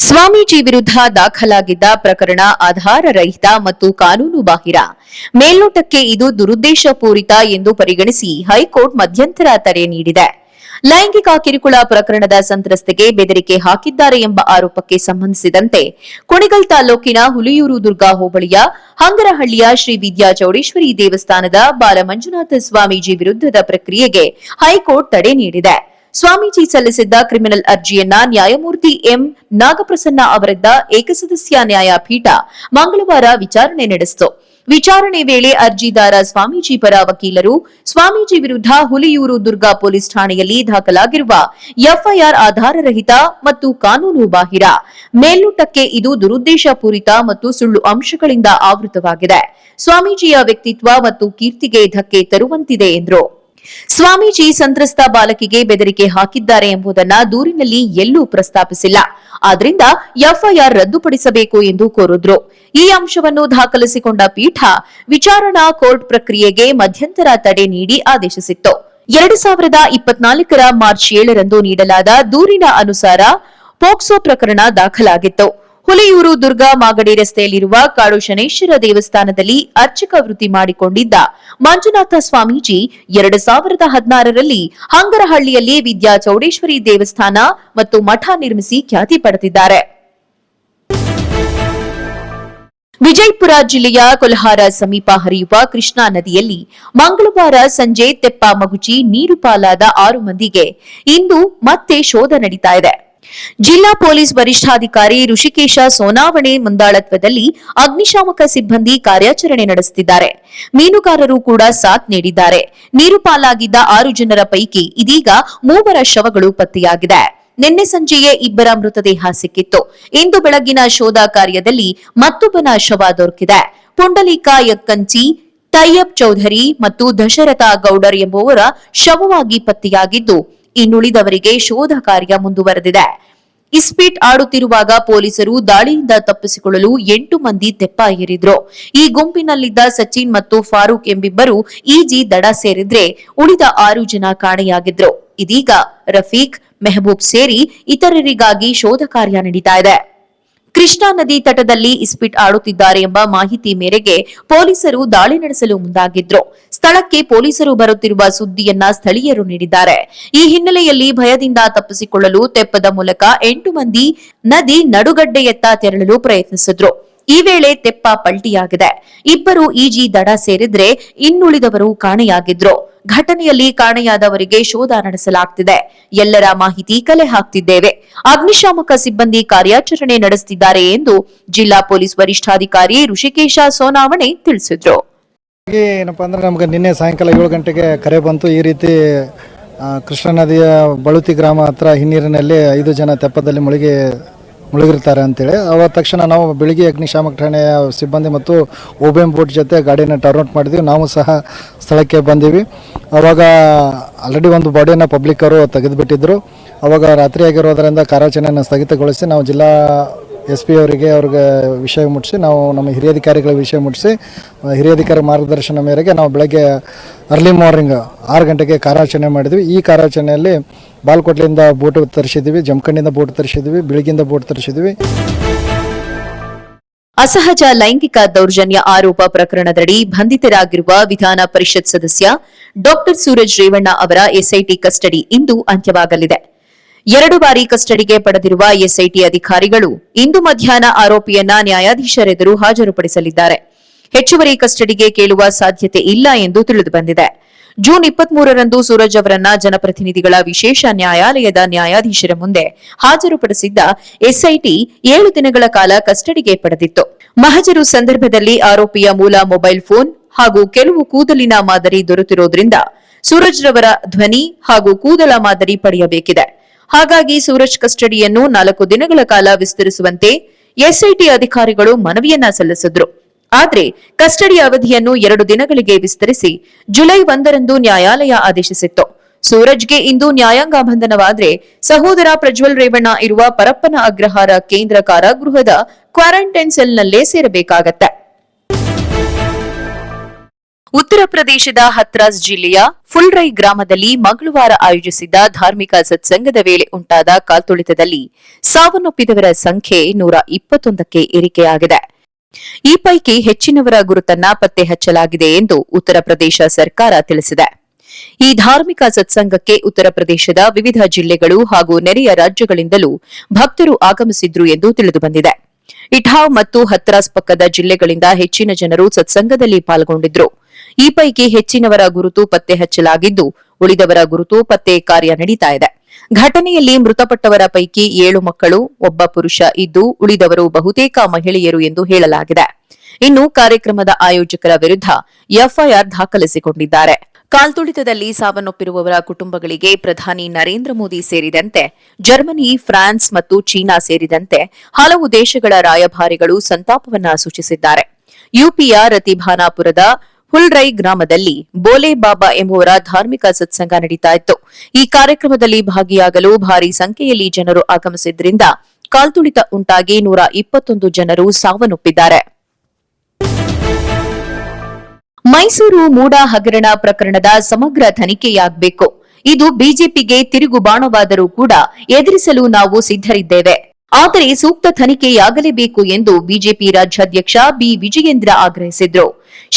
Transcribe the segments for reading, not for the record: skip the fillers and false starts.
ಸ್ವಾಮೀಜಿ ವಿರುದ್ಧ ದಾಖಲಾಗಿದ್ದ ಪ್ರಕರಣ ಆಧಾರರಹಿತ ಮತ್ತು ಕಾನೂನು ಬಾಹಿರ. ಮೇಲ್ನೋಟಕ್ಕೆ ಇದು ದುರುದ್ದೇಶಪೂರಿತ ಎಂದು ಪರಿಗಣಿಸಿ ಹೈಕೋರ್ಟ್ ಮಧ್ಯಂತರ ತಡೆ ನೀಡಿದೆ. ಲೈಂಗಿಕ ಕಿರುಕುಳ ಪ್ರಕರಣದ ಸಂತ್ರಸ್ತೆಗೆ ಬೆದರಿಕೆ ಹಾಕಿದ್ದಾರೆ ಎಂಬ ಆರೋಪಕ್ಕೆ ಸಂಬಂಧಿಸಿದಂತೆ ಕುಣಿಗಲ್ ತಾಲೂಕಿನ ಹುಲಿಯೂರು ದುರ್ಗಾ ಹೋಬಳಿಯ ಹಂಗರಹಳ್ಳಿಯ ಶ್ರೀ ವಿದ್ಯಾ ಚೌಡೇಶ್ವರಿ ದೇವಸ್ಥಾನದ ಬಾಲಮಂಜುನಾಥ ಸ್ವಾಮೀಜಿ ವಿರುದ್ಧದ ಪ್ರಕ್ರಿಯೆಗೆ ಹೈಕೋರ್ಟ್ ತಡೆ ನೀಡಿದೆ. ಸ್ವಾಮೀಜಿ ಸಲ್ಲಿಸಿದ್ದ ಕ್ರಿಮಿನಲ್ ಅರ್ಜಿಯನ್ನ ನ್ಯಾಯಮೂರ್ತಿ ಎಂ ನಾಗಪ್ರಸನ್ನ ಅವರಿದ್ದ ಏಕಸದಸ್ಯ ನ್ಯಾಯಪೀಠ ಮಂಗಳವಾರ ವಿಚಾರಣೆ ನಡೆಸಿತು. ವಿಚಾರಣೆ ವೇಳೆ ಅರ್ಜಿದಾರ ಸ್ವಾಮೀಜಿ ಪರ ವಕೀಲರು ಸ್ವಾಮೀಜಿ ವಿರುದ್ಧ ಹುಲಿಯೂರು ದುರ್ಗಾ ಪೊಲೀಸ್ ಠಾಣೆಯಲ್ಲಿ ದಾಖಲಾಗಿರುವ ಎಫ್ಐಆರ್ ಆಧಾರರಹಿತ ಮತ್ತು ಕಾನೂನು ಬಾಹಿರ. ಮೇಲ್ನೋಟಕ್ಕೆ ಇದು ದುರುದ್ದೇಶಪೂರಿತ ಮತ್ತು ಸುಳ್ಳು ಅಂಶಗಳಿಂದ ಆವೃತವಾಗಿದೆ. ಸ್ವಾಮೀಜಿಯ ವ್ಯಕ್ತಿತ್ವ ಮತ್ತು ಕೀರ್ತಿಗೆ ಧಕ್ಕೆ ತರುವಂತಿದೆ ಎಂದರು. ಸ್ವಾಮೀಜಿ ಸಂತ್ರಸ್ತ ಬಾಲಕಿಗೆ ಬೆದರಿಕೆ ಹಾಕಿದ್ದಾರೆ ಎಂಬುದನ್ನ ದೂರಿನಲ್ಲಿ ಎಲ್ಲೂ ಪ್ರಸ್ತಾಪಿಸಿಲ್ಲ. ಆದ್ರಿಂದ ಎಫ್ಐಆರ್ ರದ್ದುಪಡಿಸಬೇಕು ಎಂದು ಕೋರಿದ್ರು. ಈ ಅಂಶವನ್ನು ದಾಖಲಿಸಿಕೊಂಡ ಪೀಠ ವಿಚಾರಣಾ ಕೋರ್ಟ್ ಪ್ರಕ್ರಿಯೆಗೆ ಮಧ್ಯಂತರ ತಡೆ ನೀಡಿ ಆದೇಶಿಸಿತ್ತು. 2024ರ ಮಾರ್ಚ್ 7ರಂದು ನೀಡಲಾದ ದೂರಿನ ಅನುಸಾರ ಪೋಕ್ಸೋ ಪ್ರಕರಣ ದಾಖಲಾಗಿತ್ತು. ಹುಲಿಯೂರು ದುರ್ಗಾ ಮಾಗಡಿ ರಸ್ತೆಯಲ್ಲಿರುವ ಕಾಡು ಶನೇಶ್ವರ ದೇವಸ್ಥಾನದಲ್ಲಿ ಅರ್ಚಕ ವೃತ್ತಿ ಮಾಡಿಕೊಂಡಿದ್ದ ಮಂಜುನಾಥ ಸ್ವಾಮೀಜಿ 2016ರಲ್ಲಿ ಹಂಗರಹಳ್ಳಿಯಲ್ಲಿ ವಿದ್ಯಾ ಚೌಡೇಶ್ವರಿ ದೇವಸ್ಥಾನ ಮತ್ತು ಮಠ ನಿರ್ಮಿಸಿ ಖ್ಯಾತಿ ಪಡೆದಿದ್ದಾರೆ. ವಿಜಯಪುರ ಜಿಲ್ಲೆಯ ಕೊಲ್ಹಾರ ಸಮೀಪ ಹರಿಯುವ ಕೃಷ್ಣಾ ನದಿಯಲ್ಲಿ ಮಂಗಳವಾರ ಸಂಜೆ ತೆಪ್ಪ ಮಗುಚಿ ನೀರು ಪಾಲಾದ 6 ಮಂದಿಗೆ ಇಂದು ಮತ್ತೆ ಶೋಧ ನಡೀತಾ ಇದೆ. ಜಿಲ್ಲಾ ಪೊಲೀಸ್ ವರಿಷ್ಠಾಧಿಕಾರಿ ಋಷಿಕೇಶ ಸೋನಾವಣೆ ಮುಂದಾಳತ್ವದಲ್ಲಿ ಅಗ್ನಿಶಾಮಕ ಸಿಬ್ಬಂದಿ ಕಾರ್ಯಾಚರಣೆ ನಡೆಸುತ್ತಿದ್ದಾರೆ. ಮೀನುಗಾರರು ಕೂಡ ಸಾಥ್ ನೀಡಿದ್ದಾರೆ. ನೀರು ಪಾಲಾಗಿದ್ದ 6 ಜನರ ಪೈಕಿ ಇದೀಗ 3 ಶವಗಳು ಪತ್ತೆಯಾಗಿದೆ. ನಿನ್ನೆ ಸಂಜೆಯೇ 2 ಮೃತದೇಹ ಸಿಕ್ಕಿತ್ತು. ಇಂದು ಬೆಳಗಿನ ಶೋಧ ಕಾರ್ಯದಲ್ಲಿ ಮತ್ತೊಬ್ಬನ ಶವ ದೊರಕಿದೆ. ಪುಂಡಲೀಕ ಯಕ್ಕಂಚಿ, ತಯ್ಯಬ್ ಚೌಧರಿ ಮತ್ತು ದಶರಥ ಗೌಡರ್ ಎಂಬುವರ ಶವವಾಗಿ ಪತ್ತೆಯಾಗಿದ್ದು, ಇನ್ನುಳಿದವರಿಗೆ ಶೋಧ ಕಾರ್ಯ ಮುಂದುವರೆದಿದೆ. ಇಸ್ಪೀಟ್ ಆಡುತ್ತಿರುವಾಗ ಪೊಲೀಸರು ದಾಳಿಯಿಂದ ತಪ್ಪಿಸಿಕೊಳ್ಳಲು 8 ಮಂದಿ ತೆಪ್ಪ ಏರಿದ್ರು. ಈ ಗುಂಪಿನಲ್ಲಿದ್ದ ಸಚಿನ್ ಮತ್ತು ಫಾರೂಕ್ ಎಂಬಿಬ್ಬರು ಈಜಿ ದಡ ಸೇರಿದ್ರೆ ಉಳಿದ 6 ಜನ ಕಾಣೆಯಾಗಿದ್ರು. ಇದೀಗ ರಫೀಕ್, ಮೆಹಬೂಬ್ ಸೇರಿ ಇತರರಿಗಾಗಿ ಶೋಧ ಕಾರ್ಯ ನಡೀತಾ ಇದೆ. ಕೃಷ್ಣಾ ನದಿ ತಟದಲ್ಲಿ ಇಸ್ಪೀಟ್ ಆಡುತ್ತಿದ್ದಾರೆ ಎಂಬ ಮಾಹಿತಿ ಮೇರೆಗೆ ಪೊಲೀಸರು ದಾಳಿ ನಡೆಸಲು ಮುಂದಾಗಿದ್ರು. ಸ್ಥಳಕ್ಕೆ ಪೊಲೀಸರು ಬರುತ್ತಿರುವ ಸುದ್ದಿಯನ್ನ ಸ್ಥಳೀಯರು ನೀಡಿದ್ದಾರೆ. ಈ ಹಿನ್ನೆಲೆಯಲ್ಲಿ ಭಯದಿಂದ ತಪ್ಪಿಸಿಕೊಳ್ಳಲು ತೆಪ್ಪದ ಮೂಲಕ 8 ಮಂದಿ ನದಿ ನಡುಗಡ್ಡೆಯತ್ತ ತೆರಳಲು ಪ್ರಯತ್ನಿಸಿದ್ರು. ಈ ವೇಳೆ ತೆಪ್ಪ ಪಲ್ಟಿಯಾಗಿದೆ. 2 ಈಜಿ ದಡ ಸೇರಿದ್ರೆ ಇನ್ನುಳಿದವರು ಕಾಣೆಯಾಗಿದ್ರು. ಘಟನೆಯಲ್ಲಿ ಕಾಣೆಯಾದವರಿಗೆ ಶೋಧ ನಡೆಸಲಾಗುತ್ತಿದೆ. ಎಲ್ಲರ ಮಾಹಿತಿ ಕಲೆ ಹಾಕ್ತಿದ್ದೇವೆ. ಅಗ್ನಿಶಾಮಕ ಸಿಬ್ಬಂದಿ ಕಾರ್ಯಾಚರಣೆ ನಡೆಸುತ್ತಿದ್ದಾರೆ ಎಂದು ಜಿಲ್ಲಾ ಪೊಲೀಸ್ ವರಿಷ್ಠಾಧಿಕಾರಿ ಋಷಿಕೇಶ ಸೋನಾವಣೆ ತಿಳಿಸಿದ್ರು. ಏನಪ್ಪಾ ಅಂದ್ರೆ ನಮ್ಗೆ ನಿನ್ನೆ ಸಾಯಂಕಾಲ 7 ಗಂಟೆಗೆ ಕರೆ ಬಂತು. ಈ ರೀತಿ ಕೃಷ್ಣಾ ನದಿಯ ಬಳುತಿ ಗ್ರಾಮ ಹತ್ರ ಹಿನ್ನೀರಿನಲ್ಲಿ 5 ಜನ ತೆಪ್ಪದಲ್ಲಿ ಮುಳುಗಿರ್ತಾರೆ ಅಂತೇಳಿ ಅವತ್ತು ತಕ್ಷಣ ನಾವು ಬೆಳಿಗ್ಗೆ ಅಗ್ನಿಶಾಮಕ ಠಾಣೆಯ ಸಿಬ್ಬಂದಿ ಮತ್ತು ಓಬೆಂ ಬೋಟ್ ಜೊತೆ ಗಾಡಿನ ಟರ್ನ್ಔಟ್ ಮಾಡಿದ್ವಿ. ನಾವು ಸಹ ಸ್ಥಳಕ್ಕೆ ಬಂದೀವಿ. ಅವಾಗ ಆಲ್ರೆಡಿ ಒಂದು ಬಾಡಿಯನ್ನು ಪಬ್ಲಿಕ್ಕರು ತೆಗೆದುಬಿಟ್ಟಿದ್ರು. ಅವಾಗ ರಾತ್ರಿ ಆಗಿರೋದರಿಂದ ಕಾರ್ಯಾಚರಣೆಯನ್ನು ಸ್ಥಗಿತಗೊಳಿಸಿ ನಾವು ಜಿಲ್ಲಾ SP ಅವ್ರಿಗೆ ವಿಷಯ ಮುಟ್ಟಿಸಿ ನಾವು ನಮ್ಮ ಹಿರಿಯಾಧಿಕಾರಿಗಳಿಗೆ ವಿಷಯ ಮುಟ್ಟಿಸಿ ಹಿರಿಯಾಧಿಕಾರಿ ಮಾರ್ಗದರ್ಶನ ಮೇರೆಗೆ ನಾವು ಬೆಳಗ್ಗೆ ಅರ್ಲಿ ಮಾರ್ನಿಂಗ್ 6 ಗಂಟೆಗೆ ಕಾರ್ಯಾಚರಣೆ ಮಾಡಿದ್ವಿ. ಈ ಕಾರ್ಯಾಚರಣೆಯಲ್ಲಿ ಬಾಲ್ಕೋಟ್ಲಿಂದ ಬೋಟ್ ತರಿಸಿದ್ವಿ, ಜಮಖಂಡಿಯಿಂದ ಬೋಟ್ ತರಿಸಿದ್ವಿ, ಬೆಳಗಿಂದ ಬೋಟ್ ತರಿಸಿದ್ವಿ. ಅಸಹಜ ಲೈಂಗಿಕ ದೌರ್ಜನ್ಯ ಆರೋಪ ಪ್ರಕರಣದಡಿ ಬಂಧಿತರಾಗಿರುವ ವಿಧಾನ ಪರಿಷತ್ ಸದಸ್ಯ ಡಾ ಸೂರಜ್ ರೇವಣ್ಣ ಅವರ ಎಸ್ಐಟಿ ಕಸ್ಟಡಿ ಇಂದು ಅಂತ್ಯವಾಗಲಿದೆ. 2 ಬಾರಿ ಕಸ್ಟಡಿಗೆ ಪಡೆದಿರುವ ಎಸ್ಐಟಿ ಅಧಿಕಾರಿಗಳು ಇಂದು ಮಧ್ಯಾಹ್ನ ಆರೋಪಿಯನ್ನ ನ್ಯಾಯಾಧೀಶರೆದುರು ಹಾಜರುಪಡಿಸಲಿದ್ದಾರೆ. ಹೆಚ್ಚುವರಿ ಕಸ್ಟಡಿಗೆ ಕೇಳುವ ಸಾಧ್ಯತೆ ಇಲ್ಲ ಎಂದು ತಿಳಿದುಬಂದಿದೆ. ಜೂನ್ 23ರಂದು ಸೂರಜ್ ಅವರನ್ನ ಜನಪ್ರತಿನಿಧಿಗಳ ವಿಶೇಷ ನ್ಯಾಯಾಲಯದ ನ್ಯಾಯಾಧೀಶರ ಮುಂದೆ ಹಾಜರುಪಡಿಸಿದ್ದ ಎಸ್ಐಟಿ 7 ದಿನಗಳ ಕಾಲ ಕಸ್ಟಡಿಗೆ ಪಡೆದಿತ್ತು. ಮಹಜರು ಸಂದರ್ಭದಲ್ಲಿ ಆರೋಪಿಯ ಮೂಲ ಮೊಬೈಲ್ ಫೋನ್ ಹಾಗೂ ಕೆಲವು ಕೂದಲಿನ ಮಾದರಿ ದೊರೆತಿರುವುದರಿಂದ ಸೂರಜ್ ರವರ ಧ್ವನಿ ಹಾಗೂ ಕೂದಲ ಮಾದರಿ ಪಡೆಯಬೇಕಿದೆ. ಹಾಗಾಗಿ ಸೂರಜ್ ಕಸ್ಟಡಿಯನ್ನು 4 ದಿನಗಳ ಕಾಲ ವಿಸ್ತರಿಸುವಂತೆ ಎಸ್ಐಟಿ ಅಧಿಕಾರಿಗಳು ಮನವಿಯನ್ನ ಸಲ್ಲಿಸಿದ್ರು. ಆದರೆ ಕಸ್ಟಡಿ ಅವಧಿಯನ್ನು 2 ದಿನಗಳಿಗೆ ವಿಸ್ತರಿಸಿ ಜುಲೈ 1ರಂದು ನ್ಯಾಯಾಲಯ ಆದೇಶಿಸಿತ್ತು. ಸೂರಜ್ಗೆ ಇಂದು ನ್ಯಾಯಾಂಗ ಬಂಧನವಾದರೆ ಸಹೋದರ ಪ್ರಜ್ವಲ್ ರೇವಣ್ಣ ಇರುವ ಪರಪ್ಪನ ಅಗ್ರಹಾರ ಕೇಂದ್ರ ಕಾರಾಗೃಹದ ಕ್ವಾರಂಟೈನ್ ಸೆಲ್ನಲ್ಲೇ ಸೇರಬೇಕಾಗತ್ತೆ. ಉತ್ತರ ಪ್ರದೇಶದ ಹತ್ರಾಸ್ ಜಿಲ್ಲೆಯ ಫುಲ್ರೈ ಗ್ರಾಮದಲ್ಲಿ ಮಂಗಳವಾರ ಆಯೋಜಿಸಿದ್ದ ಧಾರ್ಮಿಕ ಸತ್ಸಂಗದ ವೇಳೆ ಉಂಟಾದ ಕಾಲ್ತುಳಿತದಲ್ಲಿ ಸಾವನ್ನಪ್ಪಿದವರ ಸಂಖ್ಯೆ 121ಕ್ಕೆ ಏರಿಕೆಯಾಗಿದೆ. ಈ ಪೈಕಿ ಹೆಚ್ಚಿನವರ ಗುರುತನ್ನ ಪತ್ತೆ ಹಚ್ಚಲಾಗಿದೆ ಎಂದು ಉತ್ತರ ಪ್ರದೇಶ ಸರ್ಕಾರ ತಿಳಿಸಿದೆ. ಈ ಧಾರ್ಮಿಕ ಸತ್ಸಂಗಕ್ಕೆ ಉತ್ತರ ಪ್ರದೇಶದ ವಿವಿಧ ಜಿಲ್ಲೆಗಳು ಹಾಗೂ ನೆರೆಯ ರಾಜ್ಯಗಳಿಂದಲೂ ಭಕ್ತರು ಆಗಮಿಸಿದ್ರು ಎಂದು ತಿಳಿದುಬಂದಿದೆ. ಇಠಾವ್ ಮತ್ತು ಹತ್ರಾಸ್ ಪಕ್ಕದ ಜಿಲ್ಲೆಗಳಿಂದ ಹೆಚ್ಚಿನ ಜನರು ಸತ್ಸಂಗದಲ್ಲಿ ಪಾಲ್ಗೊಂಡಿದ್ರು. ಈ ಪೈಕಿ ಹೆಚ್ಚಿನವರ ಗುರುತು ಪತ್ತೆ ಹಚ್ಚಲಾಗಿದ್ದು, ಉಳಿದವರ ಗುರುತು ಪತ್ತೆ ಕಾರ್ಯ ನಡೀತಾ ಇದೆ. ಘಟನೆಯಲ್ಲಿ ಮೃತಪಟ್ಟವರ ಪೈಕಿ 7 ಮಕ್ಕಳು, ಒಬ್ಬ ಪುರುಷ ಇದ್ದು, ಉಳಿದವರು ಬಹುತೇಕ ಮಹಿಳೆಯರು ಎಂದು ಹೇಳಲಾಗಿದೆ. ಇನ್ನು ಕಾರ್ಯಕ್ರಮದ ಆಯೋಜಕರ ವಿರುದ್ಧ ಎಫ್ಐಆರ್ ದಾಖಲಿಸಿಕೊಂಡಿದ್ದಾರೆ. ಕಾಲ್ತುಳಿತದಲ್ಲಿ ಸಾವನ್ನಪ್ಪಿರುವವರ ಕುಟುಂಬಗಳಿಗೆ ಪ್ರಧಾನಿ ನರೇಂದ್ರ ಮೋದಿ ಸೇರಿದಂತೆ ಜರ್ಮನಿ, ಫ್ರಾನ್ಸ್ ಮತ್ತು ಚೀನಾ ಸೇರಿದಂತೆ ಹಲವು ದೇಶಗಳ ರಾಯಭಾರಿಗಳು ಸಂತಾಪವನ್ನ ಸೂಚಿಸಿದ್ದಾರೆ. ಯುಪಿಯ ರತಿಭಾನಾಪುರದ ಹುಲ್ರೈ ಗ್ರಾಮದಲ್ಲಿ ಬೋಲೆ ಬಾಬಾ ಎಂಬುವರ ಧಾರ್ಮಿಕ ಸತ್ಸಂಗ ನಡೀತಾ ಇತ್ತು. ಈ ಕಾರ್ಯಕ್ರಮದಲ್ಲಿ ಭಾಗಿಯಾಗಲು ಭಾರೀ ಸಂಖ್ಯೆಯಲ್ಲಿ ಜನರು ಆಗಮಿಸಿದ್ರಿಂದ ಕಾಲ್ತುಳಿತ ಉಂಟಾಗಿ 121 ಜನರು ಸಾವನ್ನಪ್ಪಿದ್ದಾರೆ. ಮೈಸೂರು ಮೂಡ ಹಗರಣ ಪ್ರಕರಣದ ಸಮಗ್ರ ತನಿಖೆಯಾಗಬೇಕು. ಇದು ಬಿಜೆಪಿಗೆ ತಿರುಗುಬಾಣವಾದರೂ ಕೂಡ ಎದುರಿಸಲು ನಾವು ಸಿದ್ದರಿದ್ದೇವೆ. ಆದರೆ ಸೂಕ್ತ ತನಿಖೆಯಾಗಲೇಬೇಕು ಎಂದು ಬಿಜೆಪಿ ರಾಜ್ಯಾಧ್ಯಕ್ಷ ಬಿ ವಿಜಯೇಂದ್ರ ಆಗ್ರಹಿಸಿದ್ರು.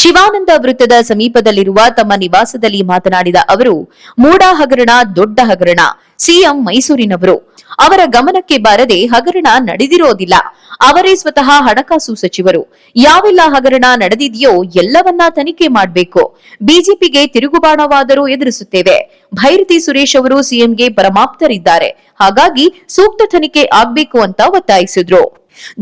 ಶಿವಾನಂದ ವೃತ್ತದ ಸಮೀಪದಲ್ಲಿರುವ ತಮ್ಮ ನಿವಾಸದಲ್ಲಿ ಮಾತನಾಡಿದ ಅವರು, ಮೂಡಾ ಹಗರಣ ದೊಡ್ಡ ಹಗರಣ. ಸಿಎಂ ಮೈಸೂರಿನವರು. ಅವರ ಗಮನಕ್ಕೆ ಬಾರದೆ ಹಗರಣ ನಡೆದಿರೋದಿಲ್ಲ. ಅವರೇ ಸ್ವತಃ ಹಣಕಾಸು ಸಚಿವರು. ಯಾವೆಲ್ಲ ಹಗರಣ ನಡೆದಿದೆಯೋ ಎಲ್ಲವನ್ನ ತನಿಖೆ ಮಾಡಬೇಕು. ಬಿಜೆಪಿಗೆ ತಿರುಗುಬಾಣವಾದರೂ ಎದುರಿಸುತ್ತೇವೆ. ಭೈರತಿ ಸುರೇಶ್ ಅವರು ಸಿಎಂಗೆ ಪರಮಾಪ್ತರಿದ್ದಾರೆ. ಹಾಗಾಗಿ ಸೂಕ್ತ ತನಿಖೆ ಆಗ್ಬೇಕು ಅಂತ ಒತ್ತಾಯಿಸಿದ್ರು.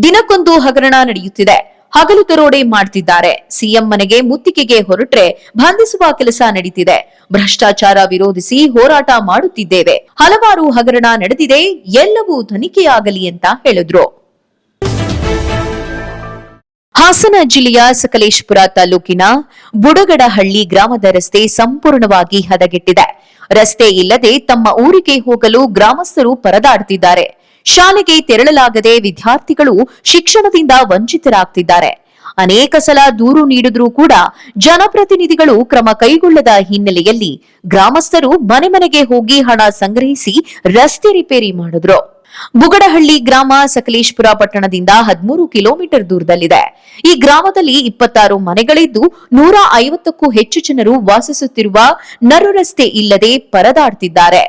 ದಿನಕ್ಕೊಂದು ಹಗರಣ ನಡೆಯುತ್ತಿದೆ. ಹಗಲು ದರೋಡೆ ಮಾಡ್ತಿದ್ದಾರೆ. ಸಿಎಂ ಮನೆಗೆ ಮುತ್ತಿಗೆಗೆ ಹೊರಟ್ರೆ ಬಂಧಿಸುವ ಕೆಲಸ ನಡೀತಿದೆ. ಭ್ರಷ್ಟಾಚಾರ ವಿರೋಧಿಸಿ ಹೋರಾಟ ಮಾಡುತ್ತಿದ್ದೇವೆ. ಹಲವಾರು ಹಗರಣ ನಡೆದಿದೆ. ಎಲ್ಲವೂ ತನಿಖೆಯಾಗಲಿ ಅಂತ ಹೇಳಿದ್ರು. ಹಾಸನ ಜಿಲ್ಲೆಯ ಸಕಲೇಶಪುರ ತಾಲೂಕಿನ ಬುಡಗಡಹಳ್ಳಿ ಗ್ರಾಮದ ರಸ್ತೆ ಸಂಪೂರ್ಣವಾಗಿ ಹದಗೆಟ್ಟಿದೆ. ರಸ್ತೆ ಇಲ್ಲದೆ ತಮ್ಮ ಊರಿಗೆ ಹೋಗಲು ಗ್ರಾಮಸ್ಥರು ಪರದಾಡುತ್ತಿದ್ದಾರೆ. ಶಾಲೆಗೆ ತೆರಳಲಾಗದೆ ವಿದ್ಯಾರ್ಥಿಗಳು ಶಿಕ್ಷಣದಿಂದ ವಂಚಿತರಾಗ್ತಿದ್ದಾರೆ. ಅನೇಕ ಸಲ ದೂರು ನೀಡಿದ್ರೂ ಕೂಡ ಜನಪ್ರತಿನಿಧಿಗಳು ಕ್ರಮ ಕೈಗೊಳ್ಳದ ಹಿನ್ನೆಲೆಯಲ್ಲಿ ಗ್ರಾಮಸ್ಥರು ಮನೆ ಮನೆಗೆ ಹೋಗಿ ಹಣ ಸಂಗ್ರಹಿಸಿ ರಸ್ತೆ ರಿಪೇರಿ ಮಾಡಿದ್ರು. ಬುಗಡಹಳ್ಳಿ ಗ್ರಾಮ ಸಕಲೇಶಪುರ ಪಟ್ಟಣದಿಂದ 13 ಕಿಲೋಮೀಟರ್ ದೂರದಲ್ಲಿದೆ. ಈ ಗ್ರಾಮದಲ್ಲಿ 26 ಮನೆಗಳಿದ್ದು 150ಕ್ಕೂ ಹೆಚ್ಚು ಜನರು ವಾಸಿಸುತ್ತಿರುವ ನರು ರಸ್ತೆ ಇಲ್ಲದೆ ಪರದಾಡ್ತಿದ್ದಾರೆ.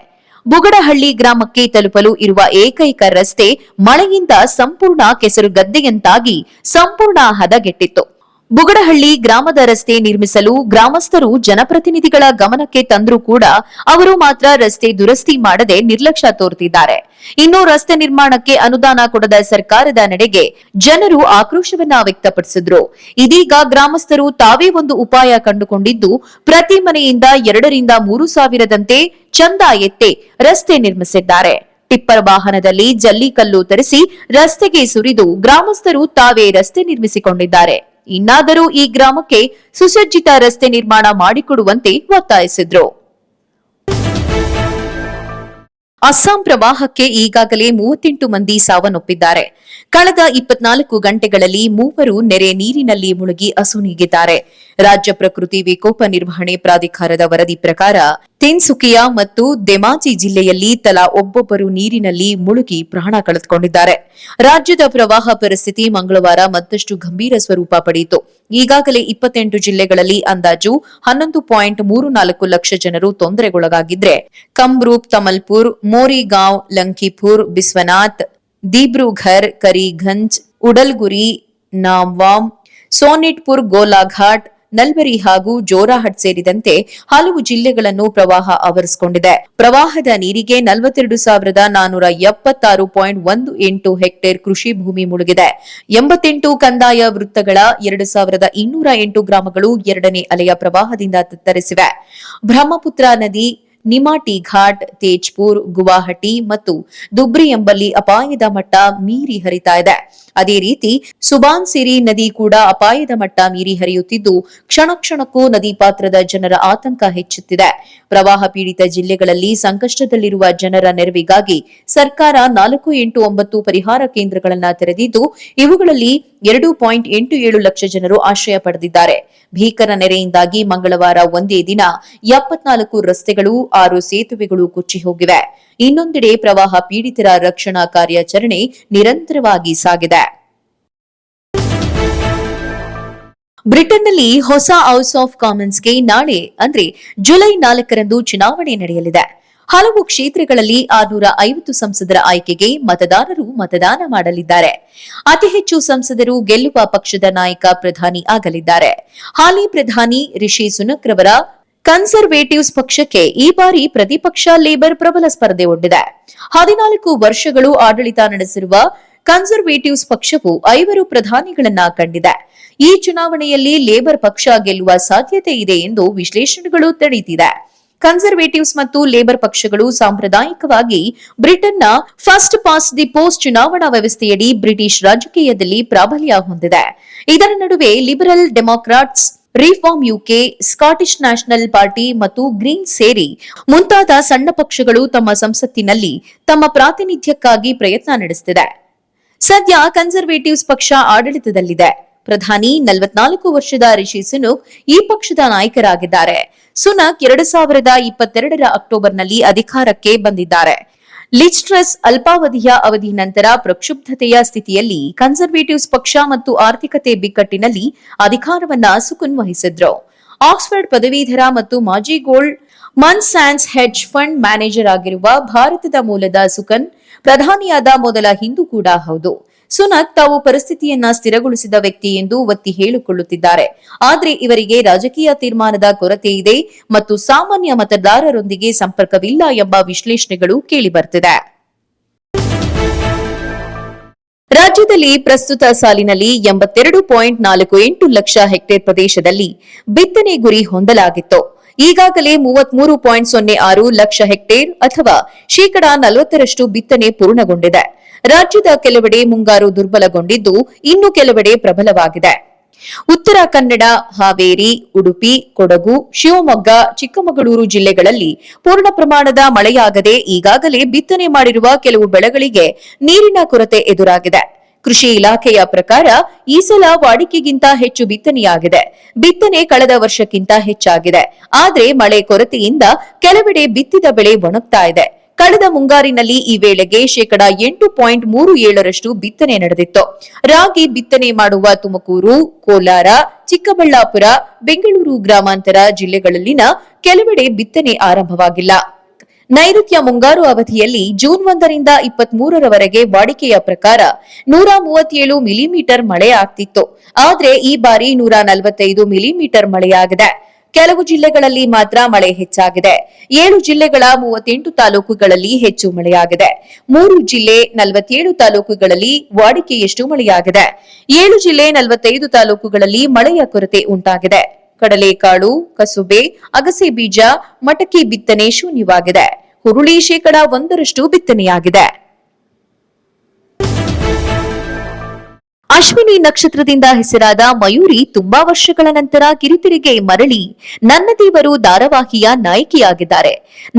ಬುಗಡಹಳ್ಳಿ ಗ್ರಾಮಕ್ಕೆ ತಲುಪಲು ಇರುವ ಏಕೈಕ ರಸ್ತೆ ಮಳೆಯಿಂದ ಸಂಪೂರ್ಣ ಕೆಸರುಗದ್ದೆಯಂತಾಗಿ ಸಂಪೂರ್ಣ ಹದಗೆಟ್ಟಿತ್ತು. ಬುಗಡಹಳ್ಳಿ ಗ್ರಾಮದ ರಸ್ತೆ ನಿರ್ಮಿಸಲು ಗ್ರಾಮಸ್ಥರು ಜನಪ್ರತಿನಿಧಿಗಳ ಗಮನಕ್ಕೆ ತಂದರೂ ಕೂಡ ಅವರು ಮಾತ್ರ ರಸ್ತೆ ದುರಸ್ತಿ ಮಾಡದೆ ನಿರ್ಲಕ್ಷ್ಯ ತೋರುತ್ತಿದ್ದಾರೆ. ಇನ್ನು ರಸ್ತೆ ನಿರ್ಮಾಣಕ್ಕೆ ಅನುದಾನ ಕೊಡದ ಸರ್ಕಾರದ ನಡೆಗೆ ಜನರು ಆಕ್ರೋಶವನ್ನ ವ್ಯಕ್ತಪಡಿಸಿದ್ರು. ಇದೀಗ ಗ್ರಾಮಸ್ಥರು ತಾವೇ ಒಂದು ಉಪಾಯ ಕಂಡುಕೊಂಡಿದ್ದು, ಪ್ರತಿ ಮನೆಯಿಂದ 2 ರಿಂದ 3 ಸಾವಿರದಂತೆ ಚಂದ ಎತ್ತೆ ರಸ್ತೆ ನಿರ್ಮಿಸಿದ್ದಾರೆ. ಟಿಪ್ಪರ್ ವಾಹನದಲ್ಲಿ ಜಲ್ಲಿಕಲ್ಲು ತರಿಸಿ ರಸ್ತೆಗೆ ಸುರಿದು ಗ್ರಾಮಸ್ಥರು ತಾವೇ ರಸ್ತೆ ನಿರ್ಮಿಸಿಕೊಂಡಿದ್ದಾರೆ. ಇನ್ನಾದರೂ ಈ ಗ್ರಾಮಕ್ಕೆ ಸುಸಜ್ಜಿತ ರಸ್ತೆ ನಿರ್ಮಾಣ ಮಾಡಿಕೊಡುವಂತೆ ಒತ್ತಾಯಿಸಿದ್ರು. ಅಸ್ಸಾಂ ಪ್ರವಾಹಕ್ಕೆ ಈಗಾಗಲೇ 38 ಮಂದಿ ಸಾವನ್ನಪ್ಪಿದ್ದಾರೆ. ಕಳೆದ 24 ಗಂಟೆಗಳಲ್ಲಿ 3 ನೆರೆ ನೀರಿನಲ್ಲಿ ಮುಳುಗಿ ಅಸುನೀಗಿದ್ದಾರೆ. ರಾಜ್ಯ ಪ್ರಕೃತಿ ವಿಕೋಪ ನಿರ್ವಹಣೆ ಪ್ರಾಧಿಕಾರದ ವರದಿ ಪ್ರಕಾರ ತಿನ್ಸುಕಿಯಾ ಮತ್ತು ಧೆಮಾಜಿ ಜಿಲ್ಲೆಯಲ್ಲಿ ತಲಾ ಒಬ್ಬೊಬ್ಬರು ನೀರಿನಲ್ಲಿ ಮುಳುಗಿ ಪ್ರಾಣ ಕಳೆದುಕೊಂಡಿದ್ದಾರೆ. ರಾಜ್ಯದ ಪ್ರವಾಹ ಪರಿಸ್ಥಿತಿ ಮಂಗಳವಾರ ಮತ್ತಷ್ಟು ಗಂಭೀರ ಸ್ವರೂಪ ಪಡೆಯಿತು. ಈಗಾಗಲೇ 28 ಜಿಲ್ಲೆಗಳಲ್ಲಿ ಅಂದಾಜು 11.34 ಲಕ್ಷ ಜನರು ತೊಂದರೆಗೊಳಗಾಗಿದ್ರೆ ಕಮ್ರೂಪ್, ತಮಲ್ಪುರ್, ಮೋರಿಗಾಂವ್, ಲಂಕಿಪುರ್, ಬಿಸ್ವನಾಥ್, ದಿಬ್ರುಘರ್, ಕರಿಗಂಜ್, ಉಡಲ್ಗುರಿ, ನಾಮ್ವಾಮ್, ಸೋನಿಟ್ಪುರ್, ಗೋಲಾಘಾಟ್, ನಲ್ಬರಿ ಹಾಗೂ ಜೋರಾಹಟ್ ಸೇರಿದಂತೆ ಹಲವು ಜಿಲ್ಲೆಗಳನ್ನು ಪ್ರವಾಹ ಆವರಿಸಿಕೊಂಡಿದೆ. ಪ್ರವಾಹದ ನೀರಿಗೆ 42,476.18 ಹೆಕ್ಟೇರ್ ಕೃಷಿ ಭೂಮಿ ಮುಳುಗಿದೆ. 88 ಕಂದಾಯ ವೃತ್ತಗಳ 2,208 ಗ್ರಾಮಗಳು 2ನೇ ಅಲೆಯ ಪ್ರವಾಹದಿಂದ ತತ್ತರಿಸಿವೆ. ಬ್ರಹ್ಮಪುತ್ರ ನದಿ ನಿಮಾಟಿ ಘಾಟ್, ತೇಜ್ಪುರ್, ಗುವಾಹಟಿ ಮತ್ತು ದುಬ್ರಿ ಎಂಬಲ್ಲಿ ಅಪಾಯದ ಮಟ್ಟ ಮೀರಿ ಹರಿತಾ ಇದೆ. ಅದೇ ರೀತಿ ಸುಬಾನ್ಸಿರಿ ನದಿ ಕೂಡ ಅಪಾಯದ ಮಟ್ಟ ಮೀರಿ ಹರಿಯುತ್ತಿದ್ದು, ಕ್ಷಣ ಕ್ಷಣಕ್ಕೂ ನದಿ ಪಾತ್ರದ ಜನರ ಆತಂಕ ಹೆಚ್ಚುತ್ತಿದೆ. ಪ್ರವಾಹ ಪೀಡಿತ ಜಿಲ್ಲೆಗಳಲ್ಲಿ ಸಂಕಷ್ಟದಲ್ಲಿರುವ ಜನರ ನೆರವಿಗಾಗಿ ಸರ್ಕಾರ 489 ಪರಿಹಾರ ಕೇಂದ್ರಗಳನ್ನು ತೆರೆದಿದ್ದು, ಇವುಗಳಲ್ಲಿ 2.87 ಲಕ್ಷ ಜನರು ಆಶ್ರಯ ಪಡೆದಿದ್ದಾರೆ. ಭೀಕರ ನೆರೆಯಿಂದಾಗಿ ಮಂಗಳವಾರ ಒಂದೇ ದಿನ 74 ರಸ್ತೆಗಳು, 6 ಸೇತುವೆಗಳು ಕೊಚ್ಚಿ ಹೋಗಿವೆ. ಇನ್ನೊಂದೆಡೆ ಪ್ರವಾಹ ಪೀಡಿತರ ರಕ್ಷಣಾ ಕಾರ್ಯಾಚರಣೆ ನಿರಂತರವಾಗಿ ಸಾಗಿದೆ. ಬ್ರಿಟನ್ನಲ್ಲಿ ಹೊಸ ಹೌಸ್ ಆಫ್ ಕಾಮನ್ಸ್ಗೆ ನಾಳೆ ಅಂದ್ರೆ ಜುಲೈ 4ರಂದು ಚುನಾವಣೆ ನಡೆಯಲಿದೆ. ಹಲವು ಕ್ಷೇತ್ರಗಳಲ್ಲಿ 650 ಸಂಸದರ ಆಯ್ಕೆಗೆ ಮತದಾರರು ಮತದಾನ ಮಾಡಲಿದ್ದಾರೆ. ಅತಿ ಹೆಚ್ಚು ಸಂಸದರು ಗೆಲ್ಲುವ ಪಕ್ಷದ ನಾಯಕ ಪ್ರಧಾನಿ ಆಗಲಿದ್ದಾರೆ. ಹಾಲಿ ಪ್ರಧಾನಿ ರಿಷಿ ಸುನಕ್ ರವರ ಕನ್ಸರ್ವೇಟಿವ್ಸ್ ಪಕ್ಷಕ್ಕೆ ಈ ಬಾರಿ ಪ್ರತಿಪಕ್ಷ ಲೇಬರ್ ಪ್ರಬಲ ಸ್ಪರ್ಧೆ ಒಡ್ಡಿದೆ. 14 ವರ್ಷಗಳು ಆಡಳಿತ ನಡೆಸಿರುವ ಕನ್ಸರ್ವೇಟಿವ್ಸ್ ಪಕ್ಷವು 5 ಪ್ರಧಾನಿಗಳನ್ನ ಕಂಡಿದೆ. ಈ ಚುನಾವಣೆಯಲ್ಲಿ ಲೇಬರ್ ಪಕ್ಷ ಗೆಲ್ಲುವ ಸಾಧ್ಯತೆ ಇದೆ ಎಂದು ವಿಶ್ಲೇಷಣೆಗಳು ತಿಳಿದಿದೆ. ಕನ್ಸರ್ವೇಟಿವ್ಸ್ ಮತ್ತು ಲೇಬರ್ ಪಕ್ಷಗಳು ಸಾಂಪ್ರದಾಯಿಕವಾಗಿ ಬ್ರಿಟನ್ನ ಫಸ್ಟ್ ಪಾಸ್ ದಿ ಪೋಸ್ಟ್ ಚುನಾವಣಾ ವ್ಯವಸ್ಥೆಯಡಿ ಬ್ರಿಟಿಷ್ ರಾಜಕೀಯದಲ್ಲಿ ಪ್ರಾಬಲ್ಯ ಹೊಂದಿದೆ. ಇದರ ನಡುವೆ liberal democrats, reform UK, Scottish national party ಮತ್ತು ಗ್ರೀನ್ ಸೇರಿ ಮುಂತಾದ ಸಣ್ಣ ಪಕ್ಷಗಳು ತಮ್ಮ ಸಂಸತ್ತಿನಲ್ಲಿ ತಮ್ಮ ಪ್ರಾತಿನಿಧ್ಯಕ್ಕಾಗಿ ಪ್ರಯತ್ನ ನಡೆಸುತ್ತಿದೆ. ಸದ್ಯ ಕನ್ಸರ್ವೇಟಿವ್ಸ್ ಪಕ್ಷ ಆಡಳಿತದಲ್ಲಿದೆ. ಪ್ರಧಾನಿ 44 ವರ್ಷದ ರಿಷಿ ಸುನಕ್ ಈ ಪಕ್ಷದ ನಾಯಕರಾಗಿದ್ದಾರೆ. ಸುನಕ್ 2022ರ ಅಕ್ಟೋಬರ್ನಲ್ಲಿ ಅಧಿಕಾರಕ್ಕೆ ಬಂದಿದ್ದಾರೆ. ಲಿಜ್ ಟ್ರಸ್ ಅಲ್ಪಾವಧಿಯ ಅವಧಿ ನಂತರ ಪ್ರಕ್ಷುಬ್ಧತೆಯ ಸ್ಥಿತಿಯಲ್ಲಿ ಕನ್ಸರ್ವೇಟಿವ್ಸ್ ಪಕ್ಷ ಮತ್ತು ಆರ್ಥಿಕತೆ ಬಿಕ್ಕಟ್ಟಿನಲ್ಲಿ ಅಧಿಕಾರವನ್ನ ಸುಕುನ್ ವಹಿಸಿದ್ರು. ಆಕ್ಸ್ಫರ್ಡ್ ಪದವೀಧರ ಮತ್ತು ಮಾಜಿ gold Mann Sans hedge fund manager ಆಗಿರುವ ಭಾರತದ ಮೂಲದ ಸುಕನ್ ಪ್ರಧಾನಿಯಾದ ಮೊದಲ ಹಿಂದೂ ಕೂಡ ಹೌದು. ಸುನಕ್ ತಾವು ಪರಿಸ್ಥಿತಿಯನ್ನ ಸ್ಥಿರಗೊಳಿಸಿದ ವ್ಯಕ್ತಿ ಎಂದು ಒತ್ತಿ ಹೇಳಿಕೊಳ್ಳುತ್ತಿದ್ದಾರೆ. ಆದರೆ ಇವರಿಗೆ ರಾಜಕೀಯ ತೀರ್ಮಾನದ ಕೊರತೆ ಇದೆ ಮತ್ತು ಸಾಮಾನ್ಯ ಮತದಾರರೊಂದಿಗೆ ಸಂಪರ್ಕವಿಲ್ಲ ಎಂಬ ವಿಶ್ಲೇಷಣೆಗಳು ಕೇಳಿಬರ್ತಿದೆ. ರಾಜ್ಯದಲ್ಲಿ ಪ್ರಸ್ತುತ ಸಾಲಿನಲ್ಲಿ 82.48 ಲಕ್ಷ ಹೆಕ್ಟೇರ್ ಪ್ರದೇಶದಲ್ಲಿ ಬಿತ್ತನೆ ಗುರಿ ಹೊಂದಲಾಗಿತ್ತು. ಈಗಾಗಲೇ 33.06 ಲಕ್ಷ ಹೆಕ್ಟೇರ್ ಅಥವಾ ಶೇಕಡಾ 40ರಷ್ಟು ಬಿತ್ತನೆ ಪೂರ್ಣಗೊಂಡಿದೆ. ರಾಜ್ಯದ ಕೆಲವೆಡೆ ಮುಂಗಾರು ದುರ್ಬಲಗೊಂಡಿದ್ದು, ಇನ್ನು ಕೆಲವೆಡೆ ಪ್ರಬಲವಾಗಿದೆ. ಉತ್ತರ ಕನ್ನಡ, ಹಾವೇರಿ, ಉಡುಪಿ, ಕೊಡಗು, ಶಿವಮೊಗ್ಗ, ಚಿಕ್ಕಮಗಳೂರು ಜಿಲ್ಲೆಗಳಲ್ಲಿ ಪೂರ್ಣ ಪ್ರಮಾಣದ ಮಳೆಯಾಗದೆ ಈಗಾಗಲೇ ಬಿತ್ತನೆ ಮಾಡಿರುವ ಕೆಲವು ಬೆಳೆಗಳಿಗೆ ನೀರಿನ ಕೊರತೆ ಎದುರಾಗಿದೆ. ಕೃಷಿ ಇಲಾಖೆಯ ಪ್ರಕಾರ ಈ ಸಲ ವಾಡಿಕೆಗಿಂತ ಹೆಚ್ಚು ಬಿತ್ತನೆಯಾಗಿದೆ. ಬಿತ್ತನೆ ಕಳೆದ ವರ್ಷಕ್ಕಿಂತ ಹೆಚ್ಚಾಗಿದೆ. ಆದರೆ ಮಳೆ ಕೊರತೆಯಿಂದ ಕೆಲವೆಡೆ ಬಿತ್ತಿದ ಬೆಳೆ ಒಣಗ್ತಾ ಇದೆ. ಕಳೆದ ಮುಂಗಾರಿನಲ್ಲಿ ಈ ವೇಳೆಗೆ ಶೇಕಡಾ 8.37ರಷ್ಟು ಬಿತ್ತನೆ ನಡೆದಿತ್ತು. ರಾಗಿ ಬಿತ್ತನೆ ಮಾಡುವ ತುಮಕೂರು, ಕೋಲಾರ, ಚಿಕ್ಕಬಳ್ಳಾಪುರ, ಬೆಂಗಳೂರು ಗ್ರಾಮಾಂತರ ಜಿಲ್ಲೆಗಳಲ್ಲಿನ ಕೆಲವೆಡೆ ಬಿತ್ತನೆ ಆರಂಭವಾಗಿಲ್ಲ. ನೈಋತ್ಯ ಮುಂಗಾರು ಅವಧಿಯಲ್ಲಿ ಜೂನ್ 1ರಿಂದ 23ರವರೆಗೆ ವಾಡಿಕೆಯ ಪ್ರಕಾರ 137 ಮಿಲಿಮೀಟರ್ ಮಳೆ ಆಗ್ತಿತ್ತು. ಆದರೆ ಈ ಬಾರಿ 145 ಮಿಲಿಮೀಟರ್ ಮಳೆಯಾಗಿದೆ. ಕೆಲವು ಜಿಲ್ಲೆಗಳಲ್ಲಿ ಮಾತ್ರ ಮಳೆ ಹೆಚ್ಚಾಗಿದೆ. 7 ಜಿಲ್ಲೆಗಳ 38 ತಾಲೂಕುಗಳಲ್ಲಿ ಹೆಚ್ಚು ಮಳೆಯಾಗಿದೆ. 3 ಜಿಲ್ಲೆ 47 ತಾಲೂಕುಗಳಲ್ಲಿ ವಾಡಿಕೆಯಷ್ಟು ಮಳೆಯಾಗಿದೆ. 7 ಜಿಲ್ಲೆ 45 ತಾಲೂಕುಗಳಲ್ಲಿ ಮಳೆಯ ಕೊರತೆ ಉಂಟಾಗಿದೆ. ಕಡಲೆಕಾಳು, ಕಸುಬೆ, ಅಗಸೆ ಬೀಜ, ಮಟಕಿ ಬಿತ್ತನೆ ಶೂನ್ಯವಾಗಿದೆ. ಹುರುಳಿ ಶೇಕಡಾ 1ರಷ್ಟು ಬಿತ್ತನೆಯಾಗಿದೆ. ಅಶ್ವಿನಿ ನಕ್ಷತ್ರದಿಂದ ಹೆಸರಾದ ಮಯೂರಿ ತುಂಬಾ ವರ್ಷಗಳ ನಂತರ ಕಿರುತೆರೆಗೆ ಮರಳಿ ನನ್ನ ದೇವರು ಧಾರಾವಾಹಿಯ ನಾಯಕಿಯಾಗಿದ್ದಾರೆ.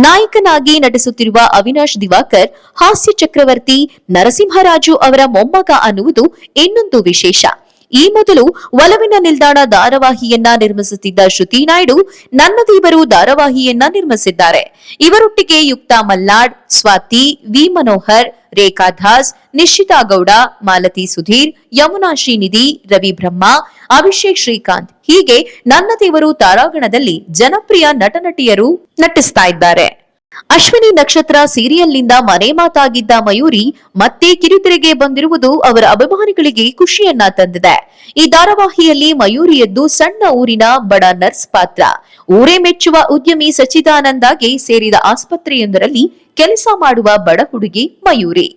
ನಾಯಕನಾಗಿ ನಟಿಸುತ್ತಿರುವ ಅವಿನಾಶ್ ದಿವಾಕರ್ ಹಾಸ್ಯ ಚಕ್ರವರ್ತಿ ನರಸಿಂಹರಾಜು ಅವರ ಮೊಮ್ಮಗ ಅನ್ನುವುದು ಇನ್ನೊಂದು ವಿಶೇಷ. ಈ ಮೊದಲು ಒಲವಿನ ನಿಲ್ದಾಣ ಧಾರಾವಾಹಿಯನ್ನ ನಿರ್ಮಿಸುತ್ತಿದ್ದ ಶ್ರುತಿ ನಾಯ್ಡು ನನ್ನ ದೇವರು ಧಾರಾವಾಹಿಯನ್ನ ನಿರ್ಮಿಸಿದ್ದಾರೆ. ಇವರೊಟ್ಟಿಗೆ ಯುಕ್ತಾ ಮಲ್ನಾಡ್, ಸ್ವಾತಿ, ವಿ ಮನೋಹರ್, ರೇಖಾ ದಾಸ್, ನಿಶ್ಚಿತಾ ಗೌಡ, ಮಾಲತಿ ಸುಧೀರ್, ಯಮುನಾ ಶ್ರೀನಿಧಿ, ರವಿ ಬ್ರಹ್ಮ, ಅಭಿಷೇಕ್ ಶ್ರೀಕಾಂತ್ ಹೀಗೆ ನನ್ನ ದೇವರು ತಾರಾಗಣದಲ್ಲಿ ಜನಪ್ರಿಯ ನಟನಟಿಯರು ನಟಿಸ್ತಾ ಇದ್ದಾರೆ. ಅಶ್ವಿನಿ ನಕ್ಷತ್ರ ಸೀರಿಯಲ್ನಿಂದ ಮನೆ ಮಾತಾಗಿದ್ದ ಮಯೂರಿ ಮತ್ತೆ ಕಿರುತೆರೆಗೆ ಬಂದಿರುವುದು ಅವರ ಅಭಿಮಾನಿಗಳಿಗೆ ಖುಷಿಯನ್ನ ತಂದಿದೆ. ಈ ಧಾರಾವಾಹಿಯಲ್ಲಿ ಮಯೂರಿಯದ್ದು ಸಣ್ಣ ಊರಿನ ಬಡ ನರ್ಸ್ ಪಾತ್ರ. ಊರೇ ಮೆಚ್ಚುವ ಉದ್ಯಮಿ ಸಚ್ಚಿದಾನಂದಗೆ ಸೇರಿದ ಆಸ್ಪತ್ರೆಯೊಂದರಲ್ಲಿ ಕೆಲಸ ಮಾಡುವ ಬಡ ಹುಡುಗಿ ಮಯೂರಿ.